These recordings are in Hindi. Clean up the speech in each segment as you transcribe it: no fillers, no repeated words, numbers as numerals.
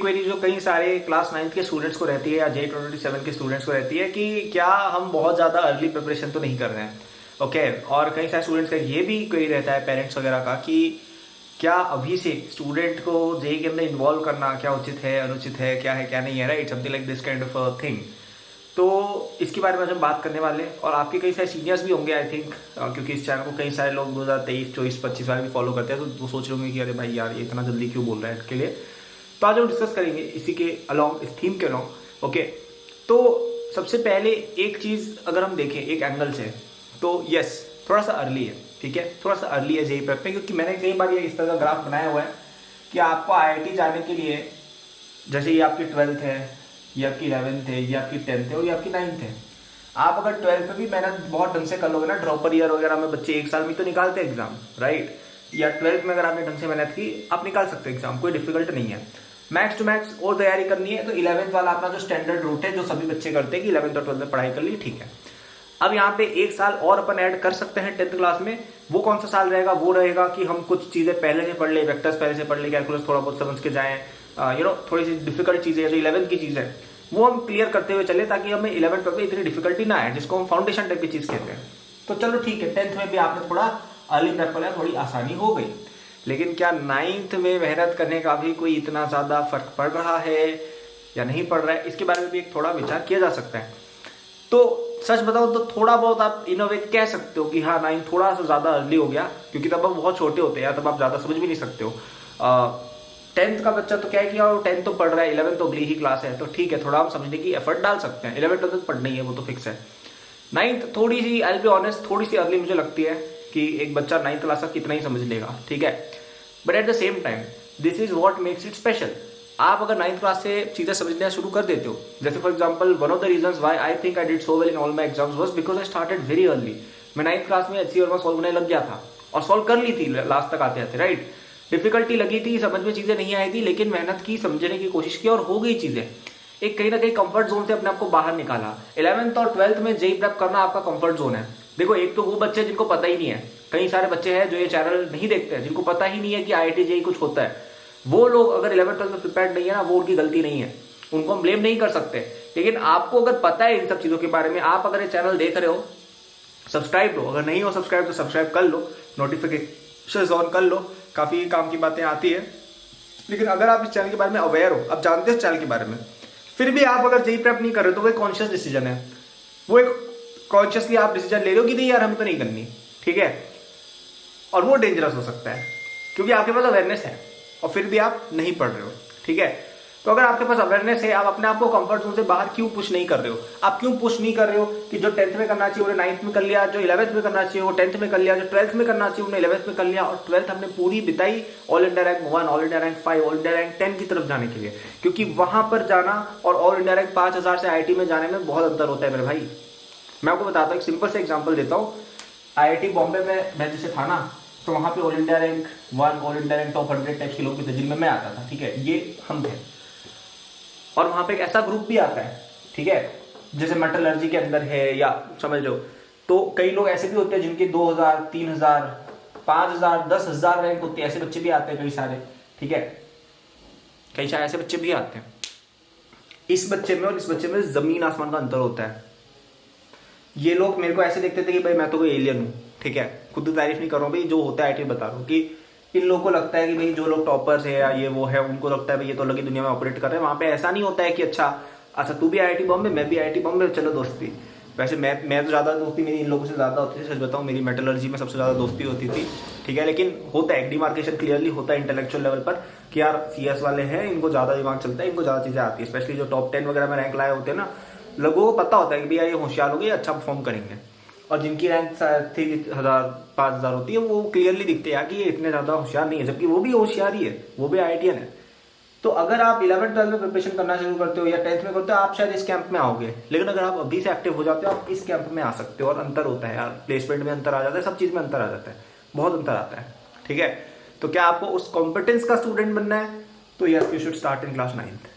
क्वेरी जो कई सारे क्लास 9th के स्टूडेंट्स को रहती है या J27 के स्टूडेंट्स को रहती है कि क्या हम बहुत ज़्यादा अर्ली प्रिपरेशन तो नहीं कर रहे हैं। ओके, और कई सारे स्टूडेंट्स का ये भी क्वेरी रहता है पेरेंट्स वगैरह का कि क्या अभी से स्टूडेंट को जेई के अंदर इन्वॉल्व करना क्या उचित है, अनुचित है, क्या है क्या नहीं है, right, something like this kind of thing. तो इसके बारे में आज हम बात करने वाले हैं और आपके कई सारे सीनियर्स भी होंगे आई थिंक, क्योंकि इस चैनल को कई सारे लोग 2023, 24, 25 वाले भी फॉलो करते हैं, तो वो सोच रहे होंगे कि अरे भाई यार ये इतना जल्दी क्यों बोल रहा है इसके लिए। तो आज हम डिस्कस करेंगे इसी के अलॉन्ग, इस थीम के अलॉन्ग। ओके, तो सबसे पहले एक चीज़ अगर हम देखें एक एंगल से, तो यस थोड़ा सा अर्ली है, ठीक है, थोड़ा सा अर्ली है जेई प्रेप में, क्योंकि मैंने कई बार ये इस तरह का ग्राफ बनाया हुआ है कि आपको आईआईटी जाने के लिए, जैसे ये आपकी 12th है, ये आपकी 11th है, ये आपकी 10th है और ये आपकी 9th है। आप अगर 12th में भी मेहनत बहुत ढंग से कर लोगे ना, ड्रॉपर ईयर वगैरह में बच्चे एक साल में तो निकालते हैं एग्जाम, राइट, या 12th में अगर आपने ढंग से मेहनत की आप निकाल सकते हो एग्जाम, कोई डिफिकल्ट नहीं है। मैक्स टू मैक्स और तैयारी करनी है तो 11th वाला अपना जो स्टैंडर्ड रूट है जो सभी बच्चे करते हैं कि 11th और 12th में पढ़ाई कर ली, ठीक है। अब यहाँ पे एक साल और अपन ऐड कर सकते हैं 10th क्लास में। वो कौन सा साल रहेगा? वो रहेगा कि हम कुछ चीजें पहले से पढ़ ले, वेक्टर्स पहले से पढ़ ले, कैलकुलस थोड़ा बहुत समझ के जाएं, थोड़ी सी डिफिकल्ट चीजें जो 11th की चीज है वो हम क्लियर करते हुए चले, ताकि हमें 11th में इतनी डिफिकल्टी ना आए, जिसको हम फाउंडेशन टाइप की चीज कहते हैं। तो चलो ठीक है, 10th में भी आपने थोड़ा अर्ली प्रेप कर, थोड़ी आसानी हो गई, लेकिन क्या 9th में मेहनत करने का भी कोई इतना ज्यादा फर्क पड़ रहा है या नहीं पड़ रहा है, इसके बारे में भी एक थोड़ा विचार किया जा सकता है। तो सच बताओ तो थोड़ा बहुत आप इन वे कह सकते हो कि हाँ 9th थोड़ा सा ज्यादा अर्ली हो गया, क्योंकि तब आप बहुत छोटे होते हैं, तब आप ज्यादा समझ भी नहीं सकते हो। 10th का बच्चा तो क्या है कि 10th तो पढ़ रहा है, 11th तो अगली ही क्लास है, तो ठीक है थोड़ा हम समझने की एफर्ट डाल सकते हैं। 11th तक पढ़ना ही है, वो तो फिक्स है। 9th थोड़ी सी, आई विल बी ऑनेस्ट, थोड़ी सी अर्ली मुझे लगती है कि एक बच्चा 9th क्लास तक कितना ही समझ लेगा, ठीक है। But at the same time this is what makes it special. आप अगर 9th क्लास से चीजें समझना शुरू कर देते हो, जैसे for example one of the reasons why I think I did so well in all my exams was because I started very early. मैं 9th क्लास में HCF और सॉल्व करने लग गया था और सॉल्व कर ली थी लास्ट तक आते आते, राइट। डिफिकल्टी लगी थी, समझ में चीजें नहीं आई थी, लेकिन मेहनत की, समझने की कोशिश की और हो गई चीजें। एक कहीं ना कहीं कंफर्ट जोन से अपने आप को बाहर निकाला। 11th और 12th में जेई प्रेप करना आपका कंफर्ट जोन है। देखो, एक तो वो बच्चे जिनको पता ही नहीं है, कई सारे बच्चे हैं जो ये चैनल नहीं देखते हैं, जिनको पता ही नहीं है कि IIT जेई कुछ होता है। वो लोग अगर 11th 12th में प्रिपेयर्ड नहीं है ना, वो उनकी गलती नहीं है, उनको हम ब्लेम नहीं कर सकते। लेकिन आपको अगर पता है इन सब चीजों के बारे में, आप अगर ये चैनल देख रहे हो, सब्सक्राइब लो, अगर नहीं हो सब्सक्राइब तो सब्सक्राइब कर लो, नोटिफिकेशन ऑन कर लो, काफी काम की बातें आती है। लेकिन अगर आप इस चैनल के बारे में अवेयर हो, आप जानते हो इस चैनल के बारे में, फिर भी आप अगर जेई प्रेप नहीं कर रहे हो, तो वो एक कॉन्शियस डिसीजन है, वो एक कॉन्शियसली आप डिसीजन ले रहे हो कि नहीं यार हमें तो नहीं करनी, ठीक है। और वो डेंजरस हो सकता है, क्योंकि आपके पास अवेयरनेस है और फिर भी आप नहीं पढ़ रहे हो, ठीक है। तो अगर आपके पास अवेयरनेस है, आप अपने आप को कंफर्ट जोन से बाहर क्यों पुश नहीं कर रहे हो? आप क्यों पुश नहीं कर रहे हो कि जो 10th में करना चाहिए वो 9th में कर लिया, जो 11th में करना चाहिए वो 10th में कर लिया, जो 12th में करना चाहिए उन्होंने 11th में कर लिया, और 12th हमने पूरी बिताई all India rank 1, all India rank 5, all India rank 10 की तरफ जाने के लिए, क्योंकि वहां पर जाना और ऑल इंडिया रैंक 5000 से IIT में जाने में बहुत अंतर होता है मेरे भाई। मैं आपको बताता हूँ, एक सिंपल से एग्जाम्पल देता हूँ। IIT बॉम्बे में मैं जैसे था ना, तो वहां पे all India rank 1, all India rank top 100 type के लोग भी थे जिनमें मैं आता था, ठीक है, ये हम थे। और वहां पे एक ऐसा ग्रुप भी आता है, ठीक है, जैसे मेटलर्जी के अंदर है, या समझ लो, तो कई लोग ऐसे भी होते हैं जिनके 2000, 3000, 5000, 10,000 रैंक होती है, ऐसे बच्चे भी आते हैं कई सारे, ठीक है, कई सारे ऐसे बच्चे भी आते हैं। इस बच्चे में और इस बच्चे में जमीन आसमान का अंतर होता है। ये लोग मेरे को ऐसे देखते थे कि भाई मैं तो कोई एलियन हूँ, ठीक है, खुद तारीफ नहीं कर रहा हूँ भाई, जो होता है IIT बता रहा हूँ कि इन लोगों को लगता है कि भाई जो लोग टॉपर्स है या ये वो है, उनको लगता है भाई ये तो अलग ही दुनिया में ऑपरेट कर रहे हैं। वहां पे ऐसा नहीं होता है कि अच्छा तू भी IIT बॉम्बे, मैं भी IIT बॉम्बे, चलो दोस्ती। वैसे मैं तो ज्यादा दोस्ती मेरी इन लोगों से ज्यादा होती थी, सच बताऊं मेरी मेटलर्जी में सबसे ज्यादा दोस्ती होती थी, ठीक है। लेकिन होता है, डिमार्केशन क्लियरली होता है इंटेलेक्चुअल लेवल पर कि यार CS वाले हैं, इनको ज्यादा दिमाग चलता है, इनको ज्यादा चीजें आती है, स्पेशली जो टॉप 10 वगैरह में रैंक लाए होते हैं ना, लोगों को पता होता है कि भैया ये होशियार हो गए, अच्छा परफॉर्म करेंगे। और जिनकी रैंक 3000, 5000 होती है, वो क्लियरली दिखते हैं कि ये इतने ज्यादा होशियार नहीं है, जबकि वो भी होशियार ही है, वो भी IITian है। तो अगर आप 11th 12th में प्रिपरेशन करना शुरू करते हो या 10th में करते हो, आप शायद इस कैंप में आओगे। लेकिन अगर आप अभी से एक्टिव हो जाते हो, आप इस कैंप में आ सकते हो। और अंतर होता है यार, प्लेसमेंट में अंतर आ जाता है, सब चीज में अंतर आ जाता है, बहुत अंतर आता है, ठीक है। तो क्या आपको उस कॉम्पिटेंस का स्टूडेंट बनना है, तो yes you should start in class 9th।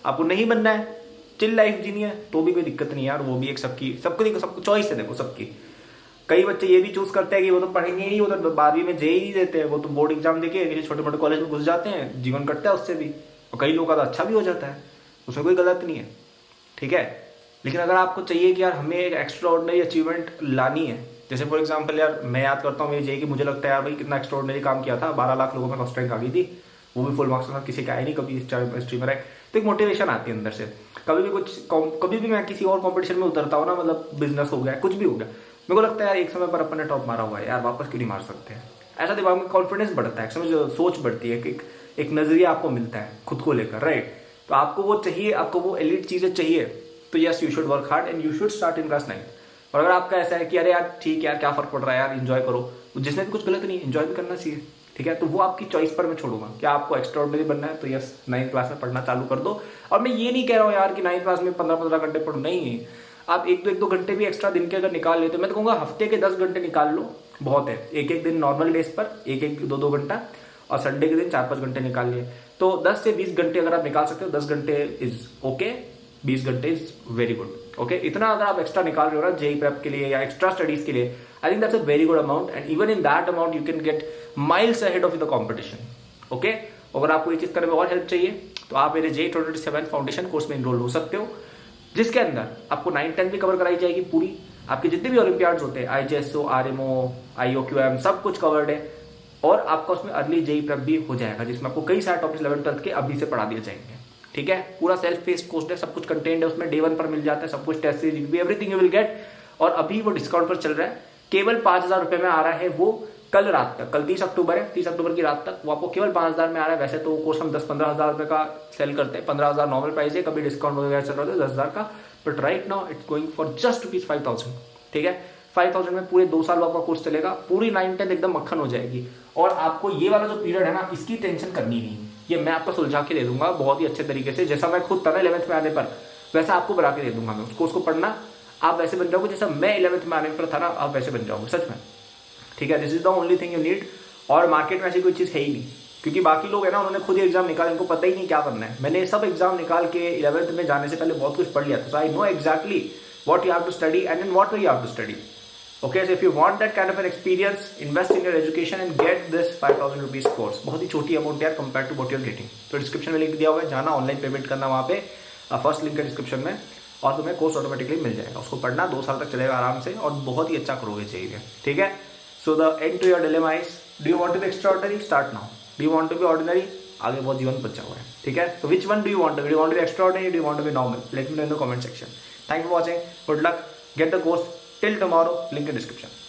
आपको नहीं बनना है, चिल लाइफ जीनी है, तो भी कोई दिक्कत नहीं यार, वो भी एक सबको चॉइस है, देखो सबकी। कई बच्चे ये भी चूज करते हैं कि वो तो पढ़ेंगे ही, वो तो 12वीं में जेई नहीं देते हैं, वो तो बोर्ड एग्जाम देके किसी छोटे मोटे कॉलेज में घुस जाते हैं, जीवन कटता है उससे भी, और कई लोगों का तो अच्छा भी हो जाता है, उसमें कोई गलत नहीं है, ठीक है। लेकिन अगर आपको चाहिए कि यार हमें एक एक्स्ट्रा ऑर्डिनरी अचीवमेंट लानी है, जैसे फॉर एग्जांपल यार मैं याद करता हूँ मेरी जेई की, मुझे लगता है यार भाई कितना एक्स्ट्रा ऑर्डिनरी काम किया था, 12 लाख लोगों में फर्स्ट रैंक आ गई थी, वो भी फुल मार्क्स के साथ, किसी का आया नहीं कभी स्ट्रीमर है। तो एक मोटिवेशन आती है अंदर से। कभी भी मैं किसी और कॉम्पिटिशन में उतरता हूँ ना, मतलब बिजनेस हो गया, कुछ भी हो गया, मेरे को लगता है यार एक समय पर अपन ने टॉप मारा हुआ है यार, वापस क्यों नहीं मार सकते हैं। ऐसा दिमाग में कॉन्फिडेंस बढ़ता है, समझ, सोच बढ़ती है, एक नजरिया आपको मिलता है खुद को लेकर, राइट। तो आपको वो चाहिए, आपको वो एलिट चीजें चाहिए, तो yes you should work hard and you should start in class 9। और अगर आपका ऐसा है कि अरे यार ठीक है यार क्या फर्क पड़ रहा है यार, एंजॉय करो, तो जिसमें भी कुछ गलत नहीं, एंजॉय भी करना चाहिए, ठीक है। तो वो आपकी चॉइस पर मैं छोड़ूंगा। क्या आपको एक्स्ट्रा ऑर्डिनरी बनना है तो यस 9th क्लास में पढ़ना चालू कर दो। और मैं ये नहीं कह रहा हूँ यार कि 9th क्लास में 15-15 घंटे पढ़ो, नहीं, आप एक दो घंटे भी एक्स्ट्रा दिन के अगर निकाल लेते, मैं तो कहूँगा हफ्ते के 10 घंटे निकाल लो, बहुत है। एक दिन नॉर्मल डेज पर 1-2 घंटा, और संडे के दिन 4-5 घंटे निकाल लिए, तो 10 से 20 घंटे अगर आप निकाल सकते हो, 10 घंटे इज ओके, 20 घंटे इज वेरी गुड, ओके। इतना अगर आप एक्स्ट्रा निकाल रहे हो ना जेई प्रेप के लिए या एक्स्ट्रा स्टडीज के लिए, I think that's a very good amount, and even in that amount you can get miles ahead of the competition, okay. अगर आपको ये चीज करने में और हेल्प चाहिए तो आप मेरे जेई 2027 फाउंडेशन कोर्स में इनरोल हो सकते हो, जिसके अंदर आपको 9-10 भी कवर कराई जाएगी पूरी, आपके जितने भी ओलंपियाड्स होते हैं, IGSO, RMO, IOQM, सब कुछ कवर्ड है। और आपका उसमें अर्ली जेई प्रेप भी हो जाएगा, जिसमें आपको कई सारे टॉपिक्स 11th-12th के अभी से पढ़ा दिए जाएंगे, ठीक है। पूरा सेल्फ पेस्ड कोर्स है, सब कुछ कंटेंट है उसमें, डे 1 पर मिल जाता है सब कुछ, टेस्ट सीरीज भी, एवरीथिंग यू विल गेट। और अभी वो डिस्काउंट पर चल रहा है, केवल 5,000 रुपए में आ रहा है वो, कल रात तक, कल 30 अक्टूबर है, 30 अक्टूबर की रात तक वो आपको केवल 5,000 में आ रहा है। वैसे तो कोर्स हम 10-15 हजार रुपए का सेल करते हैं, 15,000 नॉर्मल प्राइस है, कभी डिस्काउंट वगैरह चल रहा है 10,000 का, but right now it's going for just ₹5,000, ठीक है। 5,000 में पूरे 2 साल आपका कोर्स चलेगा, पूरी 9-10 एकदम मक्खन हो जाएगी। और आपको ये वाला जो पीरियड है ना, इसकी टेंशन करनी नहीं, ये मैं आपको सुलझा के दे दूंगा बहुत ही अच्छे तरीके से, जैसा मैं खुद था ना 11th में आने पर, वैसा आपको बना के दे दूंगा मैं। उस कोर्स को पढ़ना, आप वैसे बन जाओगे जैसा मैं 11th में आने पर था ना, आप वैसे बन जाओगे सच में, ठीक है। This is the only thing you need. और मार्केट में ऐसी कोई चीज है ही नहीं, क्योंकि बाकी लोग है ना, उन्होंने खुद ही एग्जाम निकाला, इनको पता ही नहीं क्या करना है। मैंने सब एग्जाम निकाल के 11th में जाने से पहले बहुत कुछ पढ़ लिया था, so I know exactly what you have to study and in what way you have to study, okay। so if you want that kind of an experience, invest in your education and get this 5,000 rupees course। बहुत ही छोटी अमाउंट यार compare to what you are getting. तो डिस्क्रिप्शन में लिंक दिया हुआ है, जाना ऑनलाइन पेमेंट करना वहाँ पे, फर्स्ट लिंक है डिस्क्रिप्शन में, और तुम्हें कोर्स ऑटोमेटिकली मिल जाएगा। उसको पढ़ना 2 साल तक चलेगा आराम से, और बहुत ही अच्छा करोगे चाहिए, ठीक है। So the end to your dilemma is, do you want to be extraordinary, start now. Do you want to be ordinary, आगे बहुत जीवन बचा हुआ है, ठीक है। तो which one do you want to be, do you want to be extraordinary, do you want to be normal? Let me know in the comment section. Thank you for watching, good luck, get the course till tomorrow, link in description। Bye।